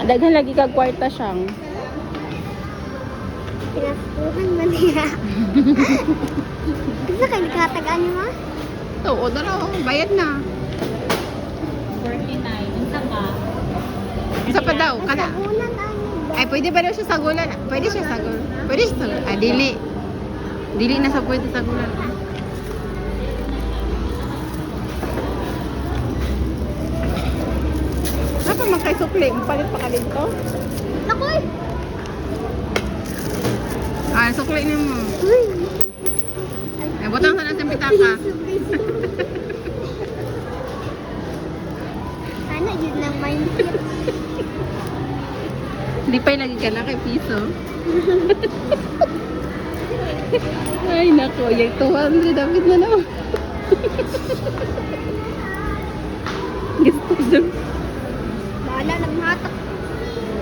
Daghan lagi kag kwarta siyang. Pinaspuhan man niya. Isa kayo nagkatagaan niyo ma? Oo, dalaw. Bayad na. 49. Unsa pa? Isa pa daw. Kana. Sagunan ano ba? Ay, pwede ba daw siya sagulan? Pwede siya sagulan. Pwede siya sagulan. Ah, dili. Dili na sa pwede sagulan. Napa man kay sukli? Palit pa ka dito? Nakoy! Ah, sukli ni mo. Uy! Ay, butang sa natin pitaka. Ano yun lang mindset? Hindi pa lagi ka na kay piso. Ay, nako. Yung 200 David na naman. Gusto dyan. Bahala lang hatak.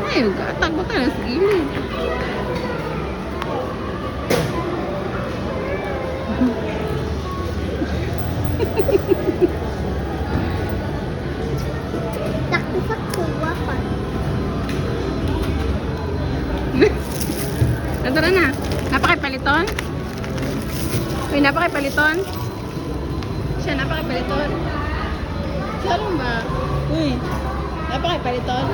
Ay, magkatag ko tayo sa gilid. Sakto-sakto wapa. Tara na. Napakipaliton? Uy, napakipaliton? Siya, napakipaliton? Siya rin ba? Uy, napakipaliton?